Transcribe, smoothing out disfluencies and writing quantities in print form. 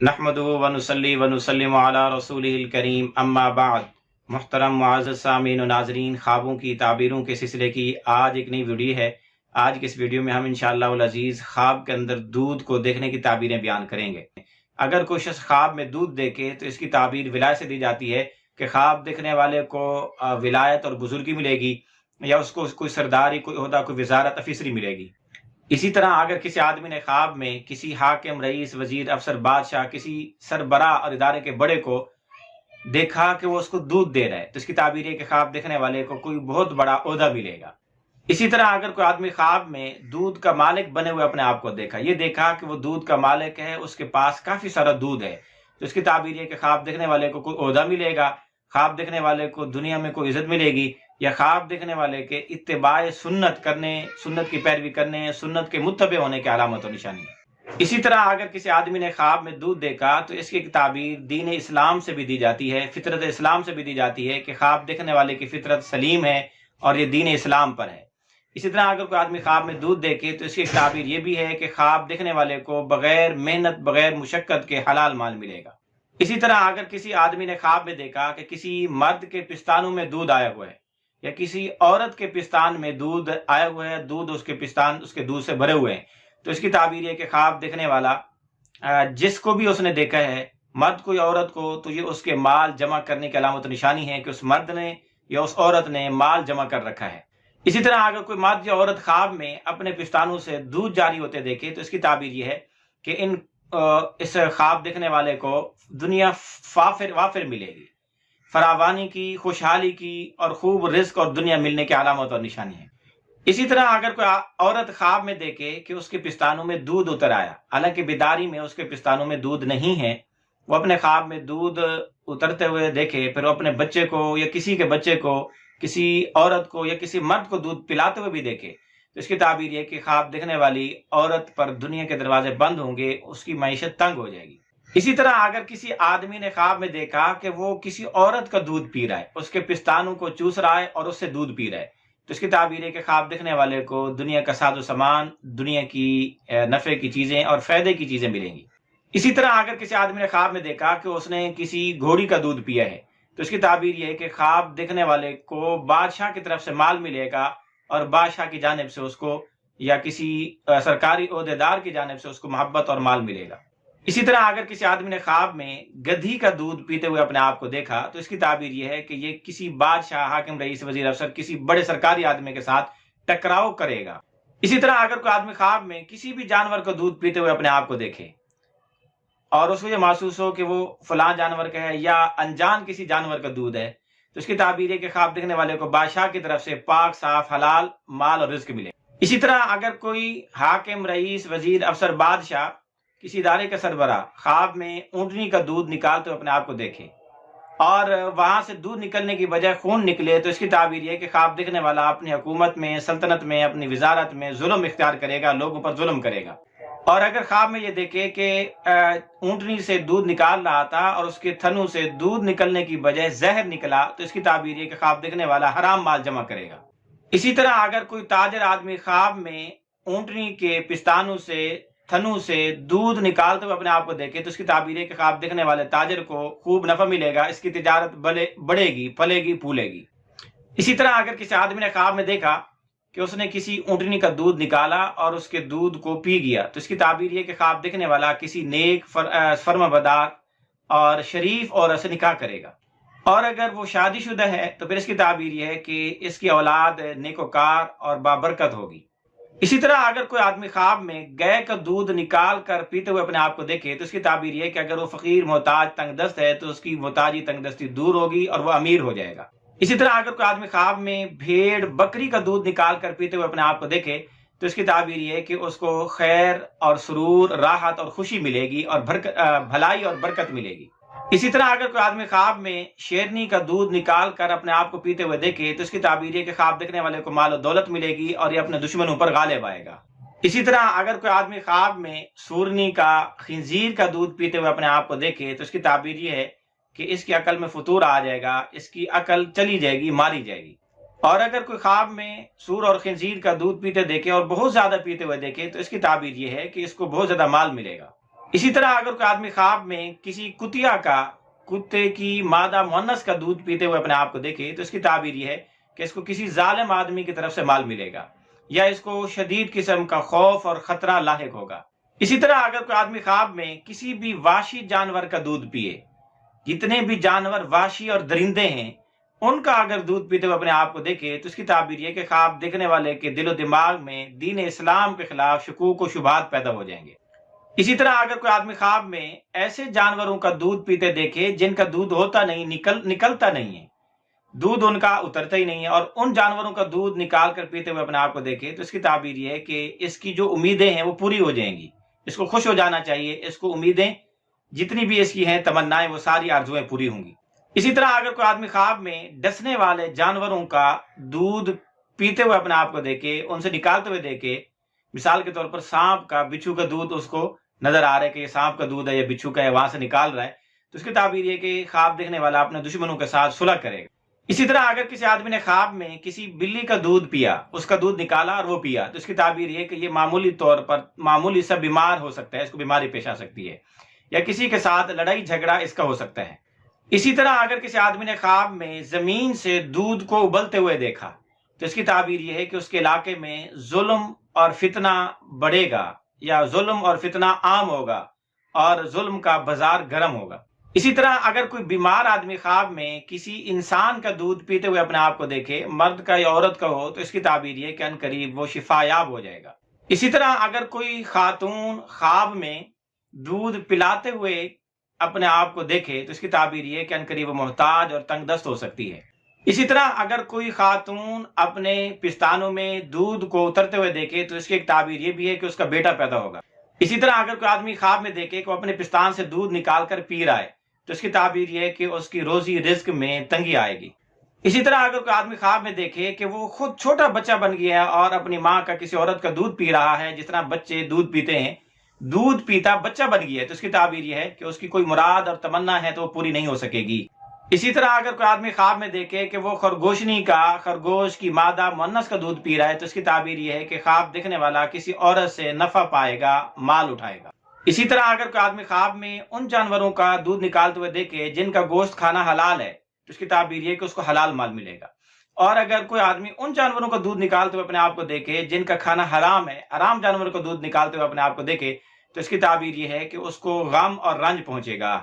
نحمدہ ونصلی ونسلم علی رسولہ الکریم اما بعد۔ محترم معزز سامعین و ناظرین، خوابوں کی تعبیروں کے سلسلے کی آج ایک نئی ویڈیو ہے۔ آج کے اس ویڈیو میں ہم انشاءاللہ العزیز خواب کے اندر دودھ کو دیکھنے کی تعبیریں بیان کریں گے۔ اگر کوئی شخص خواب میں دودھ دیکھے تو اس کی تعبیر ولایت سے دی جاتی ہے کہ خواب دیکھنے والے کو ولایت اور بزرگی ملے گی، یا اس کو کوئی سرداری، کوئی عہدہ، کوئی وزارت، افیسری ملے گی۔ اسی طرح اگر کسی آدمی نے خواب میں کسی حاکم، رئیس، وزیر، افسر، بادشاہ، کسی سربراہ اور ادارے کے بڑے کو دیکھا کہ وہ اس کو دودھ دے رہا ہے، تو اس کی تعبیر ہے کہ خواب دیکھنے والے کو کوئی بہت بڑا عہدہ ملے گا۔ اسی طرح اگر کوئی آدمی خواب میں دودھ کا مالک بنے ہوئے اپنے آپ کو دیکھا، یہ دیکھا کہ وہ دودھ کا مالک ہے، اس کے پاس کافی سارا دودھ ہے، تو اس کی تعبیر ہے کہ خواب دیکھنے والے کو کوئی عہدہ ملے گا، خواب دیکھنے والے کو دنیا میں کوئی عزت ملے گی، یا خواب دیکھنے والے کے اتباع سنت کرنے، سنت کی پیروی کرنے، سنت کے متبع ہونے کی علامت و نشانی ہے۔ اسی طرح اگر کسی آدمی نے خواب میں دودھ دیکھا تو اس کی تعبیر دین اسلام سے بھی دی جاتی ہے، فطرت اسلام سے بھی دی جاتی ہے کہ خواب دیکھنے والے کی فطرت سلیم ہے اور یہ دین اسلام پر ہے۔ اسی طرح اگر کوئی آدمی خواب میں دودھ دیکھے تو اس کی تعبیر یہ بھی ہے کہ خواب دیکھنے والے کو بغیر محنت، بغیر مشقت کے حلال مال ملے گا۔ اسی طرح اگر کسی آدمی نے خواب میں دیکھا کہ کسی مرد کے پستانوں میں دودھ آیا ہوا ہے، یا کسی عورت کے پستان میں دودھ آیا ہوا ہے، دودھ اس کے پستان اس کے دودھ سے بھرے ہوئے ہیں، تو اس کی تعبیر یہ کہ خواب دیکھنے والا جس کو بھی اس نے دیکھا ہے، مرد کو یا عورت کو، تو یہ اس کے مال جمع کرنے کی علامت و نشانی ہے کہ اس مرد نے یا اس عورت نے مال جمع کر رکھا ہے۔ اسی طرح اگر کوئی مرد یا عورت خواب میں اپنے پستانوں سے دودھ جاری ہوتے دیکھے تو اس کی تعبیر یہ ہے کہ اس خواب دیکھنے والے کو دنیا وافر ملے گی، فراوانی کی، خوشحالی کی اور خوب رزق اور دنیا ملنے کی علامت اور نشانی ہے۔ اسی طرح اگر کوئی عورت خواب میں دیکھے کہ اس کے پستانوں میں دودھ اتر آیا، حالانکہ بیداری میں اس کے پستانوں میں دودھ نہیں ہے، وہ اپنے خواب میں دودھ اترتے ہوئے دیکھے، پھر وہ اپنے بچے کو یا کسی کے بچے کو، کسی عورت کو یا کسی مرد کو دودھ پلاتے ہوئے بھی دیکھے، تو اس کی تعبیر یہ کہ خواب دیکھنے والی عورت پر دنیا کے دروازے بند ہوں گے، اس کی معیشت تنگ ہو جائے گی۔ اسی طرح اگر کسی آدمی نے خواب میں دیکھا کہ وہ کسی عورت کا دودھ پی رہا ہے، اس کے پستانوں کو چوس رہا ہے اور اس سے دودھ پی رہا ہے، تو اس کی تعبیر ہے کہ خواب دیکھنے والے کو دنیا کا ساز و سامان، دنیا کی نفع کی چیزیں اور فائدے کی چیزیں ملیں گی۔ اسی طرح اگر کسی آدمی نے خواب میں دیکھا کہ اس نے کسی گھوڑی کا دودھ پیا ہے، تو اس کی تعبیر یہ ہے کہ خواب دیکھنے والے کو بادشاہ کی طرف سے مال ملے گا، اور بادشاہ کی جانب سے اس کو یا کسی سرکاری عہدیدار کی جانب سے اس کو محبت اور مال ملے گا۔ اسی طرح اگر کسی آدمی نے خواب میں گدھی کا دودھ پیتے ہوئے اپنے آپ کو دیکھا تو اس کی تعبیر یہ ہے کہ یہ کسی بادشاہ، حاکم، رئیس، وزیر، افسر، کسی بڑے سرکاری آدمی کے ساتھ ٹکراؤ کرے گا۔ اسی طرح اگر کوئی آدمی خواب میں کسی بھی جانور کو دودھ پیتے ہوئے اپنے آپ کو دیکھے اور اس کو یہ محسوس ہو کہ وہ فلاں جانور کا ہے یا انجان کسی جانور کا دودھ ہے، تو اس کی تعبیر ہے کہ خواب دیکھنے والے کو بادشاہ کی طرف سے پاک، صاف، حلال مال اور رزق ملے۔ اسی طرح اگر کوئی حاکم، رئیس، وزیر، افسر، بادشاہ، کسی ادارے کا سربراہ خواب میں اونٹنی کا دودھ نکالتے ہوئے اپنے آپ کو دیکھے اور وہاں سے دودھ نکلنے کی بجائے خون نکلے، تو اس کی تعبیر یہ کہ خواب دیکھنے والا اپنی حکومت میں، سلطنت میں، اپنی وزارت میں ظلم اختیار کرے گا، لوگوں پر ظلم کرے گا۔ اور اگر خواب میں یہ دیکھے کہ اونٹنی سے دودھ نکال رہا تھا اور اس کے تھنوں سے دودھ نکلنے کی بجائے زہر نکلا، تو اس کی تعبیر یہ کہ خواب دیکھنے والا حرام مال جمع کرے گا۔ اسی طرح اگر کوئی تاجر آدمی خواب میں اونٹنی کے پستانوں سے، تھنوں سے دودھ نکالتے ہوئے اپنے آپ کو دیکھے، تو اس کی تعبیر ہے کہ خواب دیکھنے والے تاجر کو خوب نفع ملے گا، اس کی تجارت بڑھے گی، پھلے گی، پھولے گی۔ اسی طرح اگر کسی آدمی نے خواب میں دیکھا کہ اس نے کسی اونٹنی کا دودھ نکالا اور اس کے دودھ کو پی گیا، تو اس کی تعبیر یہ کہ خواب دیکھنے والا کسی نیک، فرمانبردار اور شریف عورت سے نکاح کرے گا، اور اگر وہ شادی شدہ ہے تو پھر اس کی تعبیر یہ ہے کہ اس کی اولاد نیکوکار اور بابرکت ہوگی۔ اسی طرح اگر کوئی آدمی خواب میں گائے کا دودھ نکال کر پیتے ہوئے اپنے آپ کو دیکھے تو اس کی تعبیر یہ ہے کہ اگر وہ فقیر، محتاج، تنگ دست ہے تو اس کی محتاجی، تنگ دستی دور ہوگی اور وہ امیر ہو جائے گا۔ اسی طرح اگر کوئی آدمی خواب میں بھیڑ، بکری کا دودھ نکال کر پیتے ہوئے اپنے آپ کو دیکھے تو اس کی تعبیر یہ ہے کہ اس کو خیر اور سرور، راحت اور خوشی ملے گی اور بھلائی اور برکت ملے گی۔ اسی طرح اگر کوئی آدمی خواب میں شیرنی کا دودھ نکال کر اپنے آپ کو پیتے ہوئے دیکھے تو اس کی تعبیر ہے کہ خواب دیکھنے والے کو مال و دولت ملے گی اور یہ اپنے دشمنوں پر غالب آئے گا۔ اسی طرح اگر کوئی آدمی خواب میں سورنی کا، خنزیر کا دودھ پیتے ہوئے اپنے آپ کو دیکھے تو اس کی تعبیر یہ ہے کہ اس کی عقل میں فطور آ جائے گا، اس کی عقل چلی جائے گی، ماری جائے گی۔ اور اگر کوئی خواب میں سور اور خنزیر کا دودھ پیتے دیکھے اور بہت زیادہ پیتے ہوئے دیکھے تو اس کی تعبیر یہ ہے کہ اس کو بہت زیادہ مال ملے گا۔ اسی طرح اگر کوئی آدمی خواب میں کسی کتیا کا، کتے کی مادہ مؤنث کا دودھ پیتے ہوئے اپنے آپ کو دیکھے تو اس کی تعبیر یہ ہے کہ اس کو کسی ظالم آدمی کی طرف سے مال ملے گا، یا اس کو شدید قسم کا خوف اور خطرہ لاحق ہوگا۔ اسی طرح اگر کوئی آدمی خواب میں کسی بھی وحشی جانور کا دودھ پیے، جتنے بھی جانور وحشی اور درندے ہیں ان کا اگر دودھ پیتے ہوئے اپنے آپ کو دیکھے تو اس کی تعبیر یہ کہ خواب دیکھنے والے کے دل و دماغ میں دین اسلام کے خلاف شکوک و شبہات پیدا ہو جائیں گے۔ اسی طرح اگر کوئی آدمی خواب میں ایسے جانوروں کا دودھ پیتے دیکھے جن کا دودھ ہوتا نہیں، نکلتا نہیں ہے، دودھ ان کا اترتا ہی نہیں ہے، اور ان جانوروں کا دودھ نکال کر پیتے ہوئے اپنے آپ کو دیکھے تو اس کی تعبیر یہ ہے کہ اس کی جو امیدیں ہیں وہ پوری ہو جائیں گی، اس کو خوش ہو جانا چاہیے، اس کو امیدیں جتنی بھی اس کی ہیں، تمنائیں، وہ ساری آرزویں پوری ہوں گی۔ اسی طرح اگر کوئی آدمی خواب میں ڈسنے والے جانوروں کا دودھ پیتے ہوئے اپنے آپ کو دیکھے، ان سے نکالتے ہوئے دیکھے، مثال کے طور پر سانپ کا، بچھو کا دودھ اس کو نظر آ رہا ہے کہ یہ سانپ کا دودھ ہے یا بچھو کا ہے، وہاں سے نکال رہا ہے، تو اس کی تعبیر یہ کہ خواب دیکھنے والا اپنے دشمنوں کے ساتھ صلح کرے گا۔ اسی طرح اگر کسی آدمی نے خواب میں کسی بلی کا دودھ پیا، اس کا دودھ نکالا اور وہ پیا، تو اس کی تعبیر یہ کہ یہ معمولی طور پر معمولی سا بیمار ہو سکتا ہے، اس کو بیماری پیش آ سکتی ہے، یا کسی کے ساتھ لڑائی جھگڑا اس کا ہو سکتا ہے۔ اسی طرح اگر کسی آدمی نے خواب میں زمین سے دودھ کو ابلتے ہوئے دیکھا تو اس کی تعبیر یہ ہے کہ اس کے علاقے میں ظلم اور فتنہ بڑھے گا، یا ظلم اور فتنہ عام ہوگا، اور ظلم کا بازار گرم ہوگا۔ اسی طرح اگر کوئی بیمار آدمی خواب میں کسی انسان کا دودھ پیتے ہوئے اپنے آپ کو دیکھے، مرد کا یا عورت کا ہو، تو اس کی تعبیر یہ کہ عنقریب وہ شفا یاب ہو جائے گا۔ اسی طرح اگر کوئی خاتون خواب میں دودھ پلاتے ہوئے اپنے آپ کو دیکھے تو اس کی تعبیر یہ کہ عنقریب وہ محتاج اور تنگ دست ہو سکتی ہے۔ اسی طرح اگر کوئی خاتون اپنے پستانوں میں دودھ کو اترتے ہوئے دیکھے تو اس کی ایک تعبیر یہ بھی ہے کہ اس کا بیٹا پیدا ہوگا۔ اسی طرح اگر کوئی آدمی خواب میں دیکھے کہ وہ اپنے پستان سے دودھ نکال کر پی رہا ہے تو اس کی تعبیر یہ ہے کہ اس کی روزی رزق میں تنگی آئے گی۔ اسی طرح اگر کوئی آدمی خواب میں دیکھے کہ وہ خود چھوٹا بچہ بن گیا ہے اور اپنی ماں کا، کسی عورت کا دودھ پی رہا ہے، جس طرح بچے دودھ پیتے ہیں، دودھ پیتا بچہ بن گیا ہے، تو اس کی تعبیر یہ ہے کہ اس کی کوئی مراد اور تمنا ہے تو وہ پوری نہیں ہو سکے گی۔ اسی طرح اگر کوئی آدمی خواب میں دیکھے کہ وہ خرگوشنی کا، خرگوش کی مادہ مؤنث کا دودھ پی رہا ہے تو اس کی تعبیر یہ ہے کہ خواب دیکھنے والا کسی عورت سے نفع پائے گا، مال اٹھائے گا۔ اسی طرح اگر کوئی آدمی خواب میں ان جانوروں کا دودھ نکالتے ہوئے دیکھے جن کا گوشت کھانا حلال ہے تو اس کی تعبیر یہ کہ اس کو حلال مال ملے گا، اور اگر کوئی آدمی ان جانوروں کا دودھ نکالتے ہوئے اپنے آپ کو دیکھے جن کا کھانا حرام ہے، حرام جانوروں کا دودھ نکالتے ہوئے اپنے آپ کو دیکھے تو اس کی تعبیر یہ ہے کہ اس کو غم اور رنج پہنچے گا۔